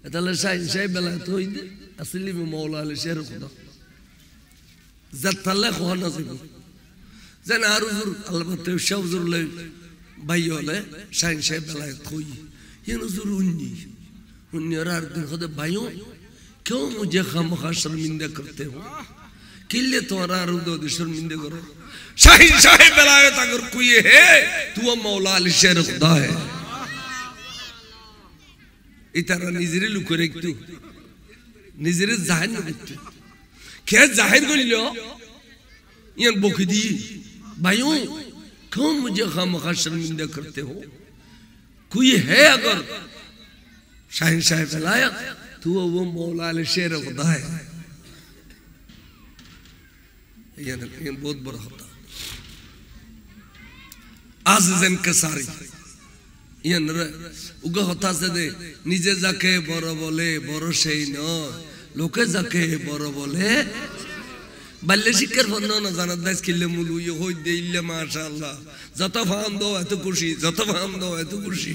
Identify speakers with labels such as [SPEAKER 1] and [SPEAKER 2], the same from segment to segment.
[SPEAKER 1] তাহলে শাহিন বেলায়েত হইতে আসলি মৌলা আলী শের খুদা যাত্তালে খোয়ানা যাইব যেন আর হুজুর আল্লাহ শাহ হুজুর লই ভাই হলে শাহিন বেলায়েত হই ये হুজুর उन्नी और हर दिन खुद भाइयों क्यों मुझे खामखा शर्मिंदा करते हो किले तुम्हारा रुदो शर्मिंदे करो शाहिन बेलायत अगर कोई है तो वो मौला अली शेर खुदा है इतना निजरे लुको रखते निजरे जाहिर न करते क्या जाहिर कर लो ये बोखदी भाइयों क्यों मुझे खामखा शर्मिंदा करते हो कोई है अगर शाहिन बेलायत तो वो मौला अली शेर खुदा है ये बहुत बड़ा होता आज़िज़न कसारी ये नरे उगा होता से दे निजे जाके बरो बोले बरो शेई न लोके जाके बरो बोले बल्ले शिकर बन्नो न जाना दस किले मुलु ये हो दे इल्ले माशाअल्लाह ज़ता फाम दो है तो खुशी ज़ता फाम दो है तो खुशी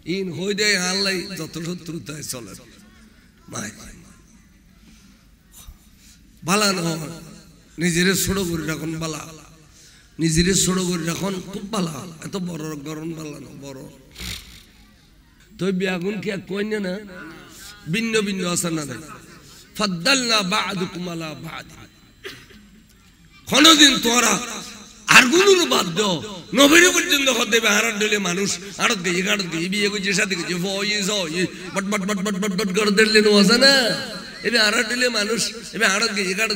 [SPEAKER 1] इन हो दे हाल ज़तो शत्रुता है सोलर माय बाला न निजेरे छोड़ो कर रखन बाला निजेरे छोड़ो कर रखन खूब बाला ऐतो बरो गरम बाला न बरो तो बियागुन क्या कोई ना बिन्नो बिन्नो असर ना दे फद्दलना बादुकुम अला बाद कोनो दिन तोरा आर्गुनुर बात दो नबीरे पर्यন্ত खदे बाहर डले मानुष आड़त गई बिये को जे शादी के फोई सो ये but but but but but but कर देले नो আছে না এবে আড়ত দিলে মানুষ এবে আড়ত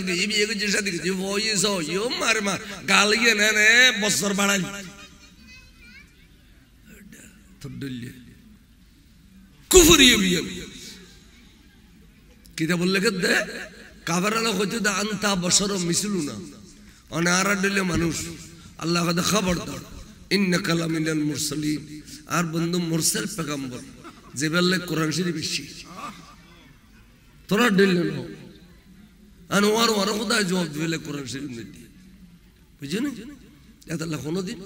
[SPEAKER 1] গই বিয়ে को जे शादी के फोई सो यो मार मा গাল গিয়ে না নে বছর বাড়াই তো ডলে কুফরি বিয়ে কিটা বললে কে দে কাফারালা কইতে দা আনতা বছর মিসলুনা অনারা দিলে মানুষ আল্লাহ কাছে খবরদার ইন্নাকা লামিনাল মুরসালিন আর বন্ধু মুরসাল পেগম্বর যে বললে কোরআন শরীফ বেশি তোরা দিলে না আনোয়ার ওর খোদা জবাব দিলে কোরআন শরীফ নেই বুঝছেন এটা আল্লাহ কোনদিন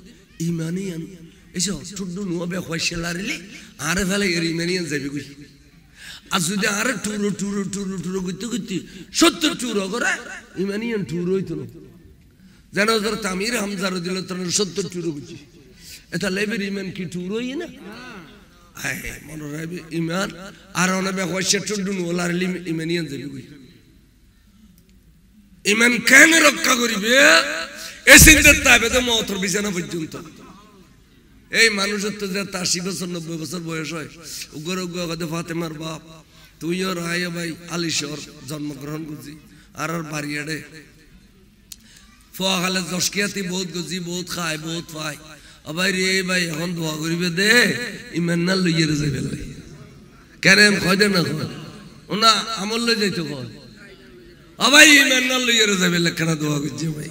[SPEAKER 1] ঈমানিয়ান এসো টুডু নোবে খয়শলারিলি আরে ফেলে এর ঈমানিয়ান যাবে কই আর যদি আরে টুরু গতি 70 টুরু করে ঈমানিয়ান টুরু হইতো না জানো জর তামির হামজা রাদিয়াল্লাহু তাআলা 70 টুরু বুঝি এটা লেবের ঈমান কি টুরু হই না আয় মন রাবে ঈমান আর ওনাবে খয়শে টুডু নোলারিলি ঈমানিয়ান যাবে কই ঈমান কেন রক্ষা করিবে এই চিন্তা তাবে তো মওতর বিছানা পর্যন্ত এই মানুষের তো যে 80 বছর 90 বছর বয়স হয় উগর উগর ফাতেমার বাপ তুইও রায় ভাই আলিশর জন্মগ্রহণ করছি আর বাড়িয়াড়ে ফোয়ালে দশকিয়াতি বহুত গজি বহুত খায় বহুত পায় আবার এই ভাই এখন দোয়া করিবে দে ইমান না লইয়ে যাবে কেন কয় দে না ওনা আমল লই যাইতো কয় আবাই ইমান না লইয়ে যাবে কেন দোয়া করছে ভাই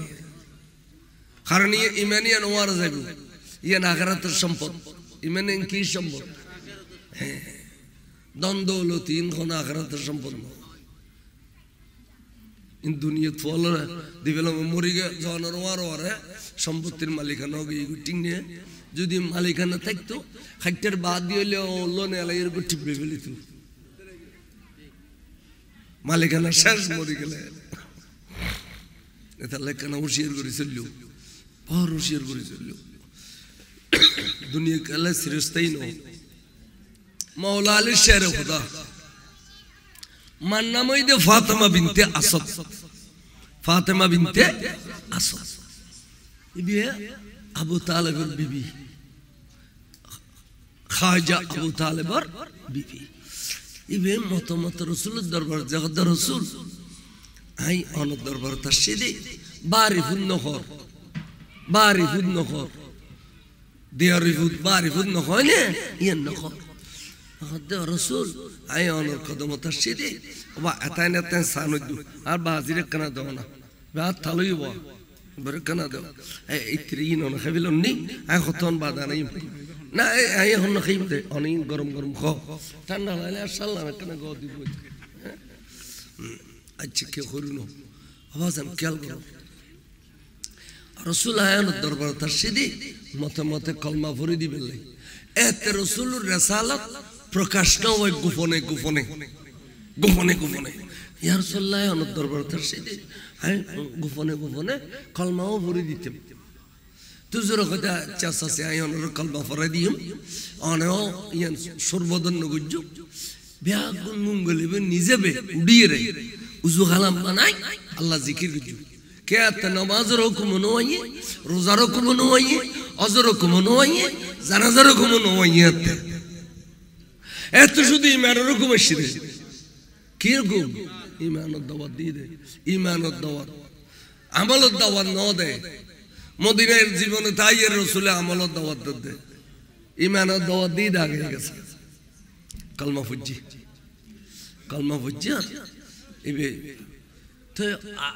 [SPEAKER 1] কারণ ইমানিয়ান ওয়ার যাবে ये आखिरतर सम्पद इमाने की सम्पद धन दौलत इन कोन आखिरतर सम्पद इन दुनिया फल दिवेला मरि गे जानर वार वार सम्पत्तिर मालिकाना गई गुटिंग ने যদি মালিকানা থাকতো খাইটার বাদ দিলে লোনে এলাই এর টিপে ফেলিতো মালিকানা শেষ মরি গেলে এটা লেখানা হুশিয়ার করে চললো আর হুশিয়ার করে চললো दुनिया के अल्लाह सिरस्ता ही नो मौला अली शेर खुदा मानना मोइदे फातिमा बिनते असद इबे अबू तालिब बीबी खाजा अबू तालिब बीबी इबे मत रसूल दरबार जगद रसूल आई अन दरबार तशदे बारिफुन नखर دياريفود باريفود نخونه ين نخو هذا رسول عيان القدم تشدي واتانا تنسانو আর বাজিরে কানা দনা বা থালইব বরে কানা দাও এই ত্রিন না খাবিলনি আই খতন বাদা নাই না আই হন খাইম দে অনি গরম গরম খো ঠান্ডা লাগে সাল্লাম কানা গো দিব আচ্ছা কে হরুনো আওয়াজম খেয়াল করো रसूल आयन दरबार तशदी मते मते कलमा फरी दिबेले এতে রাসূলুর রিসালাত প্রকাশ না হয় গোপনে গোপনে গোপনে গোপনে ইয়া রাসূলুল্লাহ আমার দরবার তারসে হ্যাঁ গোপনে গোপনে কলমাও পড়ে দিতেন তুজুর কথা চাষাছে আই অনর কলমা পড়ে দিম অনেও ইয়ান সর্বদন নগুজ বিয়াগুন মুঙ্গলিবে নিজেবে উড়িয়ে রে উজু খালাম বানাই আল্লাহ জিকির গুজু কে আত নামাজের হুকুম নওয়াইয়ে রোজার হুকুম নওয়াইয়ে অজর হুকুম নওয়াইয়ে জানাজার হুকুম নওয়াইয়ে এত শুধু ইমানের হুকুম এসে কি হুকুম ইমানের দাওয়াত দিয়ে দে ইমানের দাওয়াত আমলের দাওয়াত ন দে মদিনার জীবনে তাই এর রাসূল আমলের দাওয়াত দে ইমানের দাওয়াত দিয়ে আগে গেছে কলমা ফুজি এবে তো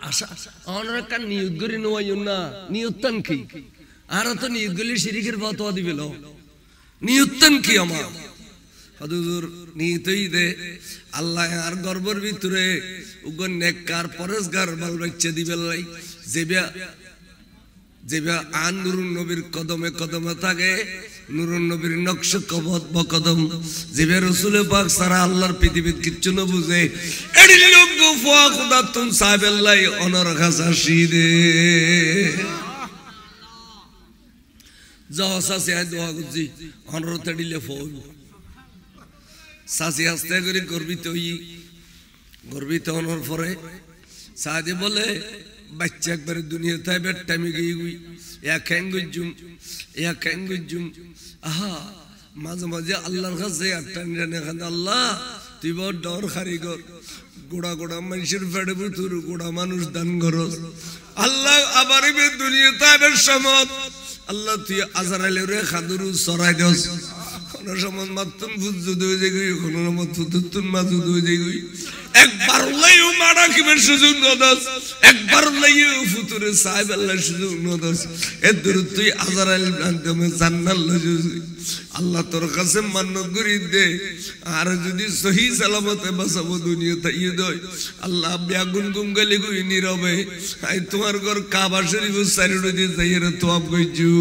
[SPEAKER 1] আশা অনরা কান নিয়ত করি নয় না নিয়তন কি আর তো নিয়ত গলি শিরকের ফতোয়া দিবেল নিয়তন কি আমার হুজুর নিয়তই দে আল্লাহ আর গর্বর ভিতরে উগন নেককার পরেশগার বাল বাচ্চা দিবেল লাই যেবা আন নুরুন নবীর কদমে কদমে থাকে নুরুন নবীর নকশ কবত বকদম যেবা রাসূল পাক সারা আল্লাহর পৃথিবীত কিচ্ছু না বুঝে এডি লোক গোফা খোদা তুম সাহেবাল্লাহ অনর খাসা শীদে যাও সাসে আই দোয়া করছি অনর তড়িলে ফল সাসি আস্তে করে গর্বিত অনর পরে সাদে বলে বাচ্চা একবার দুনিয়া তাই বেট টাইমে গই ইয়া খেঙ্গুজুম আহা মাঝে মাঝে আল্লাহর কাছে একটা নিরানে আল্লাহ তুই বড় ডর কারিগর গোড়া গোড়া মানুষের পেটে ভিতর গোড়া মানুষ দান করস আল্লাহ আবার দুনিয়া তাই বেট সমত আল্লাহ তুই আজরাইলের রে খাদুরু সরাই দস কোন সমত মাতুন ফুজুদ হয়ে যাই কোন মত ফুতুন মাতুদ হয়ে যাই একবার লাইও মারা কিবের সুযোগ নদস একবার লাইও ফুতুরে সাহেব আল্লাহ সুযোগ নদস এদুর তুই আজরাইল মাধ্যমে জান্নাত লজুই আল্লাহ তোর কাছে মান্নত করি দে আর যদি সহি সালামতে বাঁচাবো দুনিয়া তাই দই আল্লাহ বেগুন গুমগালি গই নীরবে আই তোমার ঘর কাবা শরীফ সাইরে দিয়ে যাইরে তোয়াব কইজু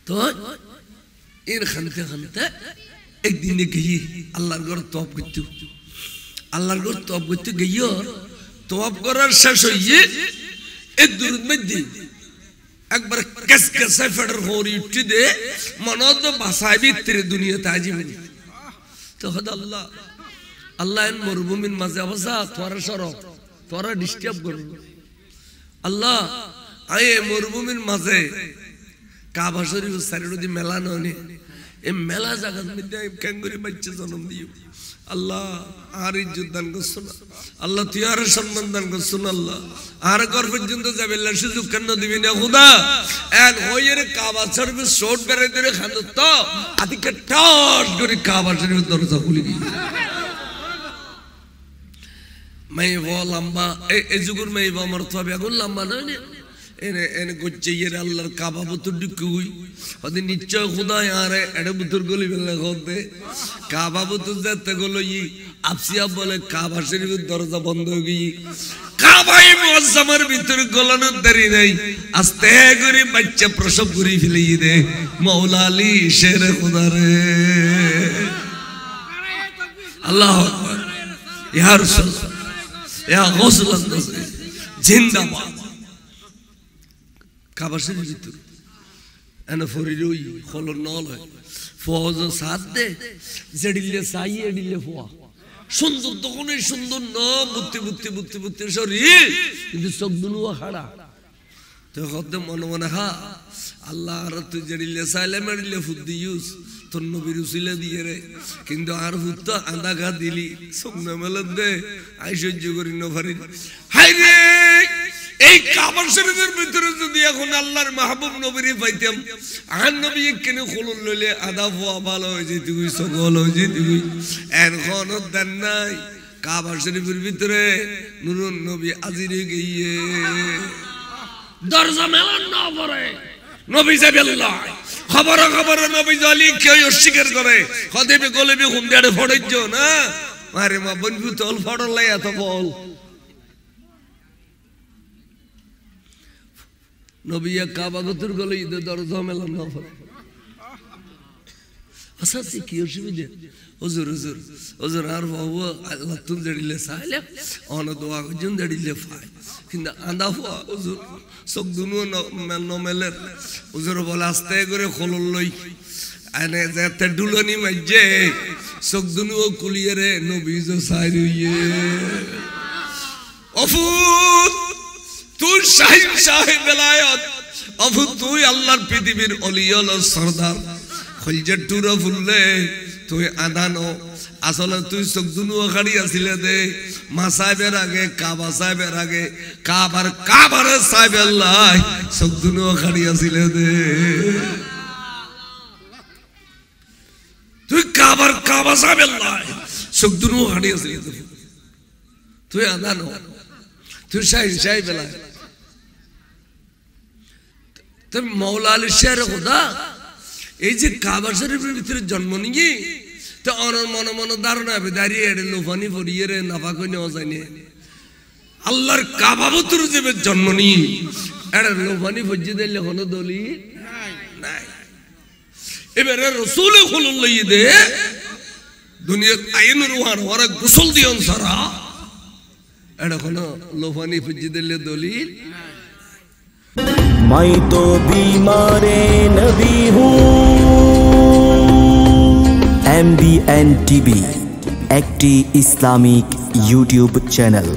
[SPEAKER 1] তো এর খানতে খানতে একদিনে গিয়ে আল্লাহর ঘর তোয়াব করতে আল্লাহর ঘর তোয়াব করতে গিয়ে তোয়াব করার শেষ হইয়ে এ দূরের মধ্যে একবার কেসকেসে ফেডার হরি উঠে দে মনত ভাষায় ভিতরে দুনিয়াতে আজিবেন তখন আল্লাহ মরুভূমির মাঝে অবস্থা তোরা সরব তোরা ডিস্টার্ব করব আল্লাহ আয়ে মরুভূমির মাঝে কাবা শরীফ সাইডে মেলা নয় এই মেলা জায়গার মধ্যে ক্যাঙ্গুরি বাচ্চা জন্ম দিও আল্লাহ আর ইজ্জত দান করছো না আল্লাহ তুই আর সম্মান দান করছো না আল্লাহ আর ঘর পর্যন্ত যাবে সুযোগ কেন দিবি না খুদা এক হইয়ের কাবা শরীফ শর্ট বেড়ে ধরে খান তো আদিকে টস করে কাবা শরীফের দরজা খুলে দিই মেয়ে লম্বা এই যুগের মেয়ে আমার তো এখন লম্বা নয় না এনে এনে করছে ইয়ের আল্লাহর কাবা বুতুর ঢুকুই ওদি নিশ্চয় খুদায় আরে এটা বুতুর গলি বেলা করতে কাবা বুতুর যাতে গেল আপসিয়া বলে কাবা শরীফের দরজা বন্ধ হয়ে গিয়ে কাবাই মুআজ্জামের ভিতরে গলানোর দেরি নাই আস্তে করে বাচ্চা প্রসব করে ফেলিয়ে দে মাওলা আলী শেরে খুদা রে আল্লাহু আকবার ইয়া রাসূল ইয়া গাউসুল জিন্দাবাদ কাবা শরীফের ভিতর এনে ফরিরই খলর নল হয় ফওজ সাথ দে জেডিলে সাই এডিলে ফোয়া সুন্দর তখনই সুন্দর ন বুদ্ধি বুদ্ধি বুদ্ধি বুদ্ধি শরীর কিন্তু চোখ দুনুয়া খাড়া তো হতে মনে মনে হা আল্লাহ আর তুই জেডিলে সাইলে মেডিলে ফুদ্দি ইউজ তোর নবীর উসিলে দিয়ে রে কিন্তু আর ফুত আধা ঘা দিলি সঙ্গে মেলে দে আই সহ্য করি না পারি হাই রে এই কাবা শরীফের ভিতরে যদি এখন আল্লাহর মাহবুব নবীর পাইতাম আর নবী কেন খোলন লইলে আদা ফোয়া ভালো হয়ে যেত সকল হয়ে যেত এখন দেন নাই কাবা শরীফের ভিতরে নুরুন নবী আজিরে গিয়ে দরজা মেলান না পড়ে নবী সাল্লাল্লাহ খবর নবী জালি কেউ অস্বীকার করে খদেবে গলেবে হুম দেড়ে ফড়েছ না আরে মা বন্ধু তল ফড়ল লাই এত বল নবিয়া কাবা গতুর গলে ঈদের দরজা মেলাম না আচ্ছা কি অসুবিধা হুজুর হুজুর হুজুর আর বাবু আল্লাহ তুল জড়িলে চাইলে অন দোয়া করছেন জড়িলে ফাই কিন্তু আন্দা হওয়া হুজুর চোখ দুনো নমেলে হুজুর বলে আস্তে করে খোলল লই আনে যেতে ডুলনি মাইজে চোখ দুনো কুলিয়ে রে নবীজ চাই রইয়ে অফুত তুই শাহিন শাহে বেলায়ত অফুত তুই আল্লাহর পৃথিবীর অলিয়ল সরদার খলজের টুরা ফুললে তুই আদানো আসলে তুই চোখ দুনো খাড়ি আসিলে দে মা সাহেবের আগে কাবা সাহেবের আগে কাবার কাবার সাহেবের লাই চোখ দুনো খাড়ি আসিলে দে তুই কাবার কাবা সাহেবের লাই চোখ দুনো খাড়ি আসিলে দে তুই আদানো তুই শাহিন শাহে বেলায় তুমি মৌলা আলী শের খোদা এই যে কাবা শরীফের ভিতরে জন্ম নিয়ে তো অনর মনে মনে ধারণা হবে দাঁড়িয়ে এড়ে লোফানি ফরিয়ে রে নাফা কই নেওয়া যায়নি আল্লাহর কাবা ভিতর যে জন্ম নিয়ে এড়ে লোফানি ফজিয়ে দিলে কোনো দলি নাই এবারে রসুল খুলুন লইয়ে দে দুনিয়ার আইন রুহান ওরা গোসল দিয়ন সারা এড়ে কোনো লোফানি ফজিয়ে দিলে দলিল
[SPEAKER 2] मैं तो बीमारे नबी हूँ MBN TV একটি ইসলামিক ইউটিউব চ্যানেল।